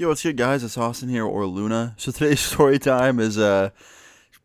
Yo, what's good, guys? It's Austin here, or Luna. So today's story time is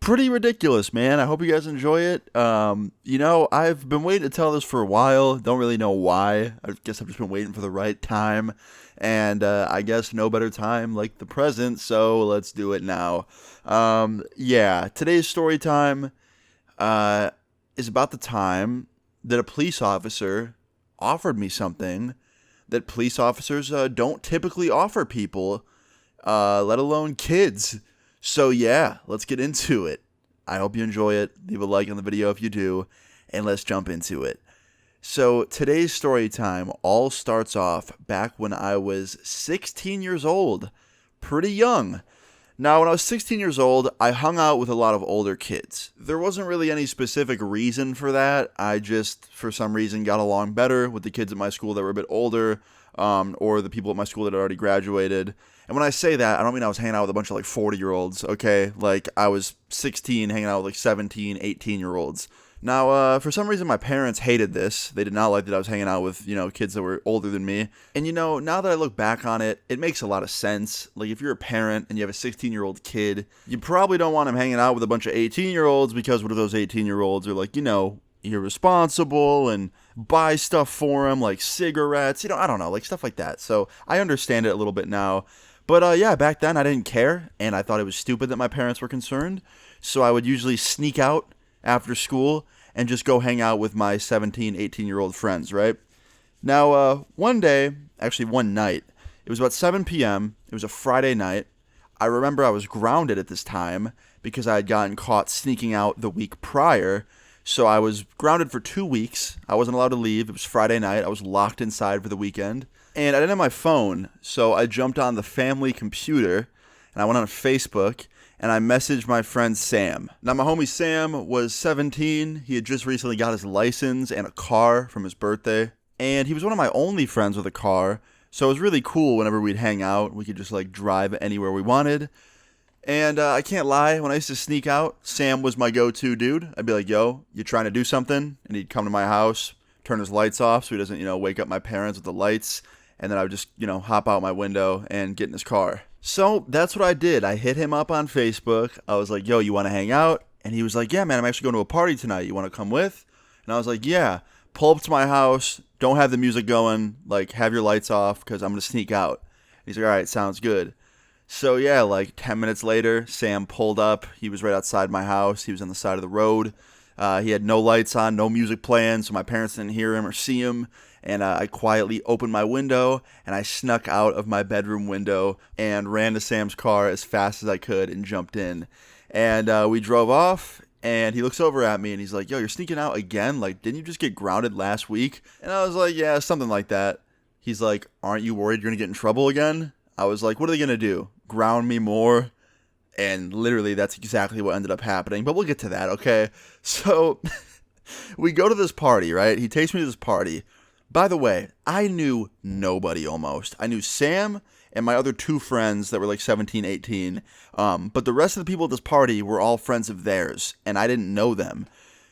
pretty ridiculous, man. I hope you guys enjoy it. I've been waiting to tell this for a while. Don't really know why. I guess I've just been waiting for the right time, and I guess no better time like the present. So let's do it now. Today's story time is about the time that a police officer offered me something that police officers don't typically offer people, let alone kids. So yeah, let's get into it. I hope you enjoy it. Leave a like on the video if you do, and let's jump into it. So today's story time all starts off back when I was 16 years old. Pretty young. Now, when I was 16 years old, I hung out with a lot of older kids. There wasn't really any specific reason for that. I just, for some reason, got along better with the kids at my school that were a bit older, or the people at my school that had already graduated. And when I say that, I don't mean I was hanging out with a bunch of 40-year-olds, okay? Like, I was 16 hanging out with 17, 18-year-olds. Now, for some reason, my parents hated this. They did not like that I was hanging out with, kids that were older than me. And, now that I look back on it, it makes a lot of sense. Like, if you're a parent and you have a 16-year-old kid, you probably don't want him hanging out with a bunch of 18-year-olds because what if those 18-year-olds are, irresponsible and buy stuff for him, like cigarettes, I don't know, like stuff like that. So I understand it a little bit now. But, back then I didn't care, and I thought it was stupid that my parents were concerned. So I would usually sneak out after school and just go hang out with my 17, 18-year-old friends, right? Now, one night, it was about 7 p.m., it was a Friday night. I remember I was grounded at this time because I had gotten caught sneaking out the week prior, so I was grounded for 2 weeks. I wasn't allowed to leave. It was Friday night. I was locked inside for the weekend, and I didn't have my phone, so I jumped on the family computer, and I went on Facebook, and I messaged my friend Sam. Now, my homie Sam was 17. He had just recently got his license and a car from his birthday. And he was one of my only friends with a car. So it was really cool whenever we'd hang out. We could just, drive anywhere we wanted. And I can't lie, when I used to sneak out, Sam was my go-to dude. I'd be like, yo, you trying to do something? And he'd come to my house, turn his lights off so he doesn't, wake up my parents with the lights. And then I would just, hop out my window and get in his car. So that's what I did. I hit him up on Facebook. I was like, yo, you want to hang out? And he was like, yeah, man, I'm actually going to a party tonight. You want to come with? And I was like, yeah. Pull up to my house. Don't have the music going. Have your lights off because I'm going to sneak out. And he's like, all right, sounds good. So, yeah, 10 minutes later, Sam pulled up. He was right outside my house. He was on the side of the road. He had no lights on, no music playing, so my parents didn't hear him or see him. And I quietly opened my window, and I snuck out of my bedroom window and ran to Sam's car as fast as I could and jumped in. And we drove off, and he looks over at me, and he's like, yo, you're sneaking out again? Didn't you just get grounded last week? And I was like, yeah, something like that. He's like, aren't you worried you're going to get in trouble again? I was like, what are they going to do? Ground me more? And literally, that's exactly what ended up happening. But we'll get to that, okay? So, we go to this party, right? He takes me to this party. By the way, I knew nobody almost. I knew Sam and my other two friends that were 17, 18. But the rest of the people at this party were all friends of theirs, and I didn't know them.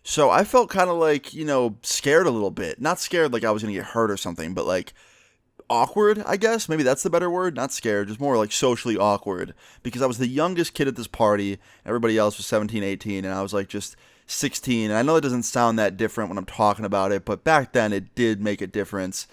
So I felt kind of scared a little bit. Not scared like I was going to get hurt or something, but awkward, I guess. Maybe that's the better word. Not scared, just more socially awkward. Because I was the youngest kid at this party. Everybody else was 17, 18, and I was just 16. And I know it doesn't sound that different when I'm talking about it, but back then it did make a difference.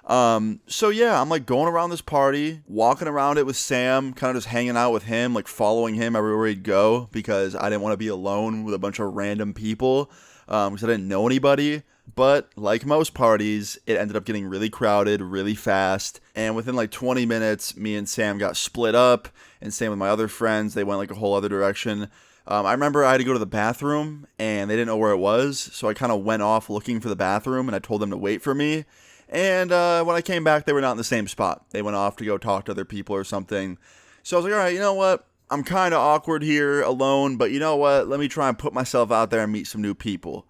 So yeah, I'm going around this party, walking around it with Sam, kind of just hanging out with him, following him everywhere he'd go because I didn't want to be alone with a bunch of random people, because I didn't know anybody. But like most parties, it ended up getting really crowded really fast. And within 20 minutes, me and Sam got split up, and same with my other friends. They went a whole other direction. I remember I had to go to the bathroom, and they didn't know where it was. So I kind of went off looking for the bathroom, and I told them to wait for me. And when I came back, they were not in the same spot. They went off to go talk to other people or something. So I was like, all right, you know what? I'm kind of awkward here alone, but you know what? Let me try and put myself out there and meet some new people.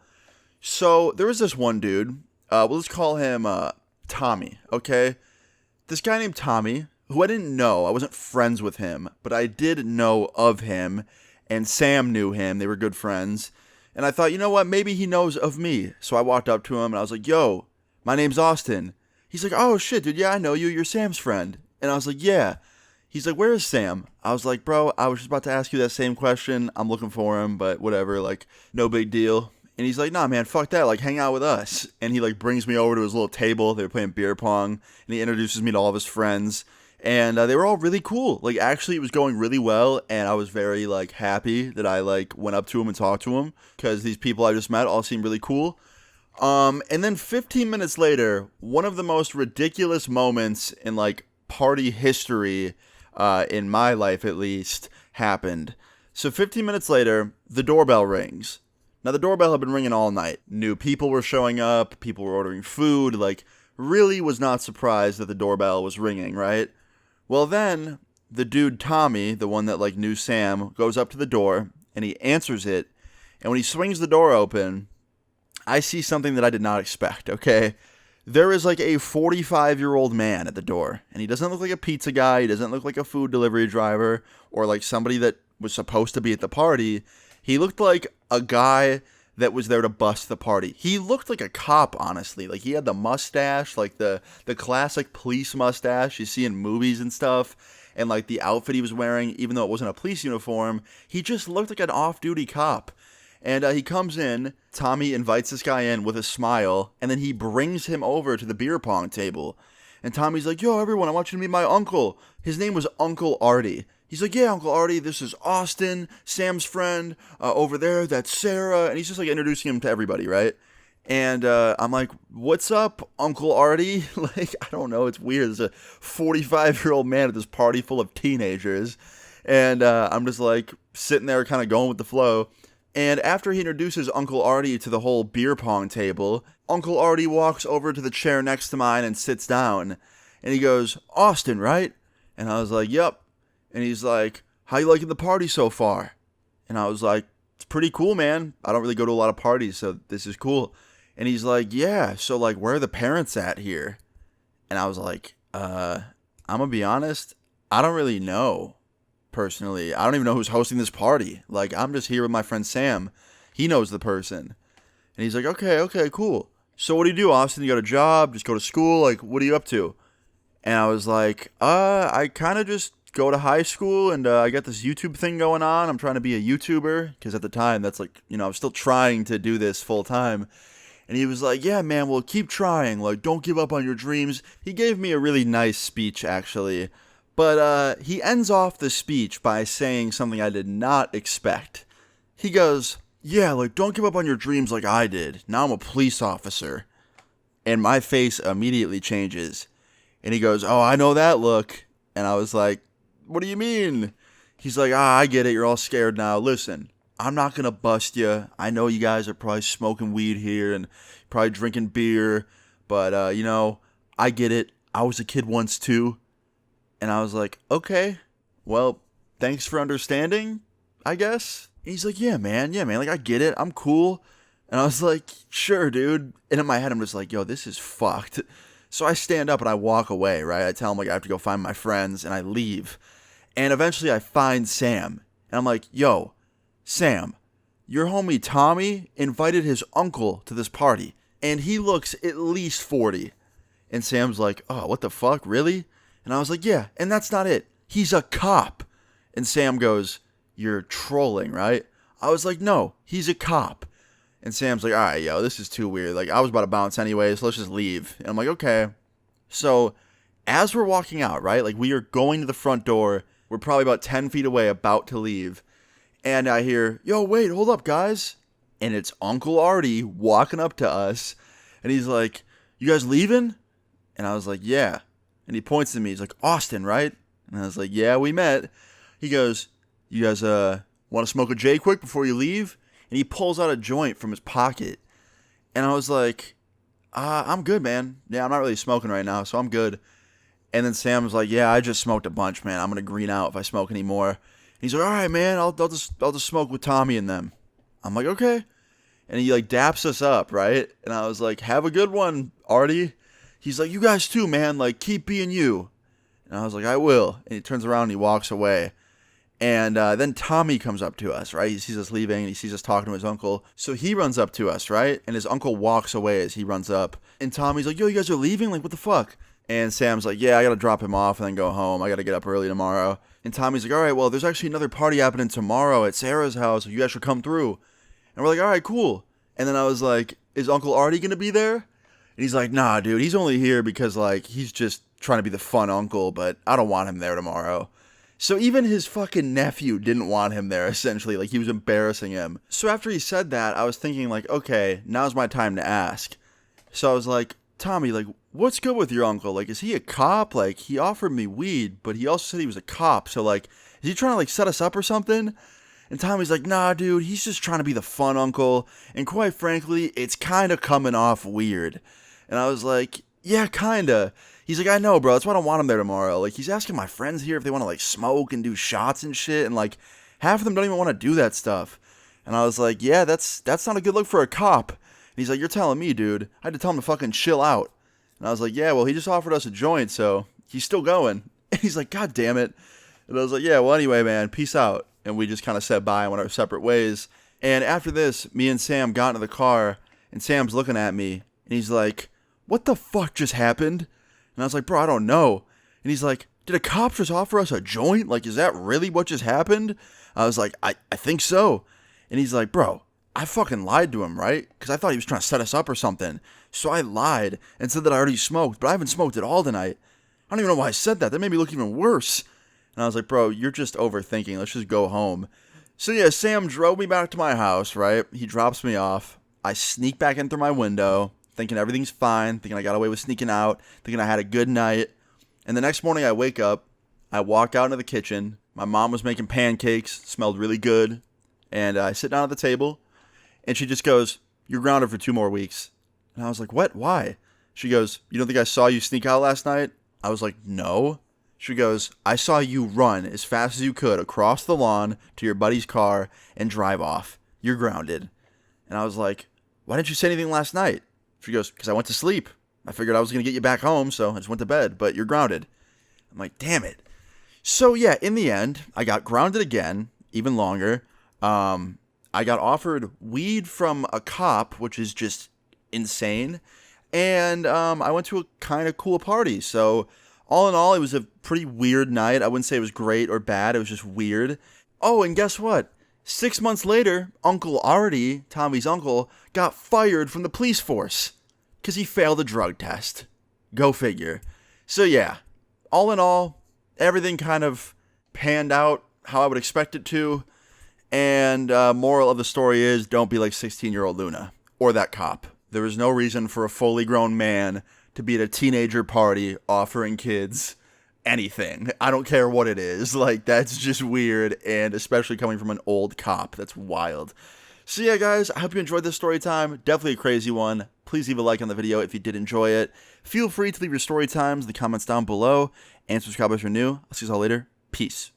So there was this one dude. We'll just call him Tommy, okay? This guy named Tommy, who I didn't know. I wasn't friends with him, but I did know of him. And Sam knew him. They were good friends. And I thought, you know what? Maybe he knows of me. So I walked up to him and I was like, yo, my name's Austin. He's like, oh shit, dude, yeah, I know you. You're Sam's friend. And I was like, yeah. He's like, where is Sam? I was like, bro, I was just about to ask you that same question. I'm looking for him, but whatever, like, no big deal. And he's like, nah, man, fuck that. Like, hang out with us. And he, like, brings me over to his little table. They were playing beer pong. And he introduces me to all of his friends. And they were all really cool. Like, actually, it was going really well. And I was very, like, happy that I, like, went up to him and talked to him. Because these people I just met all seemed really cool. And then 15 minutes later, one of the most ridiculous moments in, like, party history, in my life at least, happened. So 15 minutes later, the doorbell rings. Now, the doorbell had been ringing all night. New people were showing up. People were ordering food. Like, really was not surprised that the doorbell was ringing, right? Well, then, the dude Tommy, the one that, like, knew Sam, goes up to the door, and he answers it. And when he swings the door open, I see something that I did not expect, okay? There is, like, a 45-year-old man at the door. And he doesn't look like a pizza guy. He doesn't look like a food delivery driver. Or, like, somebody that was supposed to be at the party. He looked like a guy that was there to bust the party. He looked like a cop, honestly. Like, he had the mustache, like the classic police mustache you see in movies and stuff. And, like, the outfit he was wearing, even though it wasn't a police uniform, he just looked like an off-duty cop. And he comes in, Tommy invites this guy in with a smile, and then he brings him over to the beer pong table. And Tommy's like, yo, everyone, I want you to meet my uncle. His name was Uncle Artie. He's like, yeah, Uncle Artie, this is Austin, Sam's friend. Over there, that's Sarah. And he's just, like, introducing him to everybody, right? And I'm like, what's up, Uncle Artie? Like, I don't know, it's weird. There's a 45-year-old man at this party full of teenagers. And I'm just, like, sitting there kind of going with the flow. And after he introduces Uncle Artie to the whole beer pong table, Uncle Artie walks over to the chair next to mine and sits down. And he goes, Austin, right? And I was like, yep. And he's like, how you liking the party so far? And I was like, it's pretty cool, man. I don't really go to a lot of parties, so this is cool. And he's like, yeah, so, like, where are the parents at here? And I was like, I'm gonna be honest, I don't really know, personally. I don't even know who's hosting this party. Like, I'm just here with my friend Sam. He knows the person. And he's like, okay, cool. So what do you do, Austin? You got a job? Just go to school? Like, what are you up to? And I was like, I kind of just go to high school, and I got this YouTube thing going on. I'm trying to be a YouTuber, because at the time, that's like, you know, I was still trying to do this full time. And he was like, yeah, man, well, keep trying. Like, don't give up on your dreams. He gave me a really nice speech, actually. But he ends off the speech by saying something I did not expect. He goes, yeah, like, don't give up on your dreams like I did. Now I'm a police officer. And my face immediately changes. And he goes, oh, I know that look. And I was like, what do you mean? He's like, I get it. You're all scared now. Listen, I'm not going to bust you. I know you guys are probably smoking weed here and probably drinking beer. But, you know, I get it. I was a kid once, too. And I was like, okay, well, thanks for understanding, I guess. And he's like, yeah, man. Like, I get it. I'm cool. And I was like, sure, dude. And in my head, I'm just like, yo, this is fucked. So I stand up and I walk away, right? I tell him, like, I have to go find my friends, and I leave. And eventually I find Sam. And I'm like, yo, Sam, your homie Tommy invited his uncle to this party. And he looks at least 40. And Sam's like, oh, what the fuck? Really? And I was like, yeah, and that's not it. He's a cop. And Sam goes, you're trolling, right? I was like, no, he's a cop. And Sam's like, all right, yo, this is too weird. Like, I was about to bounce anyway, so let's just leave. And I'm like, okay. So as we're walking out, right, like, we are going to the front door. We're probably about 10 feet away, about to leave. And I hear, yo, wait, hold up, guys. And it's Uncle Artie walking up to us. And he's like, you guys leaving? And I was like, yeah. And he points to me. He's like, Austin, right? And I was like, yeah, we met. He goes, you guys want to smoke a J quick before you leave? And he pulls out a joint from his pocket. And I was like, I'm good, man. Yeah, I'm not really smoking right now, so I'm good. And then Sam was like, yeah, I just smoked a bunch, man. I'm going to green out if I smoke anymore. And he's like, all right, man, I'll just smoke with Tommy and them. I'm like, okay. And he, like, daps us up, right? And I was like, have a good one, Artie. He's like, you guys too, man. Like, keep being you. And I was like, I will. And he turns around and he walks away. And then Tommy comes up to us, right? He sees us leaving and he sees us talking to his uncle. So he runs up to us, right? And his uncle walks away as he runs up. And Tommy's like, yo, you guys are leaving? Like, what the fuck? And Sam's like, yeah, I gotta drop him off and then go home. I gotta get up early tomorrow. And Tommy's like, all right, well, there's actually another party happening tomorrow at Sarah's house. You guys should come through. And we're like, all right, cool. And then I was like, is Uncle Artie gonna be there? And he's like, nah, dude, he's only here because, like, he's just trying to be the fun uncle, but I don't want him there tomorrow. So even his fucking nephew didn't want him there, essentially. Like, he was embarrassing him. So after he said that, I was thinking, like, okay, now's my time to ask. So I was like, Tommy, like, what's good with your uncle? Like, is he a cop? Like, he offered me weed, but he also said he was a cop. So, like, is he trying to, like, set us up or something? And Tommy's like, nah, dude, he's just trying to be the fun uncle. And quite frankly, it's kind of coming off weird. And I was like, yeah, kind of. He's like, I know, bro. That's why I don't want him there tomorrow. Like, he's asking my friends here if they want to, like, smoke and do shots and shit. And, like, half of them don't even want to do that stuff. And I was like, yeah, that's not a good look for a cop. And he's like, you're telling me, dude. I had to tell him to fucking chill out. And I was like, yeah, well, he just offered us a joint, so he's still going. And he's like, God damn it. And I was like, yeah, well, anyway, man, peace out. And we just kind of said bye and went our separate ways. And after this, me and Sam got into the car, and Sam's looking at me, and he's like, what the fuck just happened? And I was like, bro, I don't know. And he's like, did a cop just offer us a joint? Like, is that really what just happened? I was like, I think so. And he's like, bro, I fucking lied to him, right? Because I thought he was trying to set us up or something. So I lied and said that I already smoked, but I haven't smoked at all tonight. I don't even know why I said that. That made me look even worse. And I was like, bro, you're just overthinking. Let's just go home. So yeah, Sam drove me back to my house, right? He drops me off. I sneak back in through my window, thinking everything's fine, thinking I got away with sneaking out, thinking I had a good night. And the next morning I wake up, I walk out into the kitchen. My mom was making pancakes, smelled really good. And I sit down at the table, and she just goes, you're grounded for 2 more weeks. And I was like, what? Why? She goes, you don't think I saw you sneak out last night? I was like, no. She goes, I saw you run as fast as you could across the lawn to your buddy's car and drive off. You're grounded. And I was like, why didn't you say anything last night? She goes, because I went to sleep. I figured I was going to get you back home, so I just went to bed, but you're grounded. I'm like, damn it. So yeah, in the end, I got grounded again, even longer. I got offered weed from a cop, which is just insane. And I went to a kind of cool party. So all in all, it was a pretty weird night. I wouldn't say it was great or bad. It was just weird. Oh, and guess what? 6 months later, Uncle Artie, Tommy's uncle, got fired from the police force because he failed a drug test. Go figure. So yeah, all in all, everything kind of panned out how I would expect it to. And moral of the story is, don't be like 16-year-old Luna or that cop. There is no reason for a fully grown man to be at a teenager party offering kids anything. I don't care what it is. Like, that's just weird, and especially coming from an old cop. That's wild. So yeah, guys, I hope you enjoyed this story time. Definitely a crazy one. Please leave a like on the video if you did enjoy it. Feel free to leave your story times in the comments down below, and subscribe if you're new. I'll see you all later. Peace.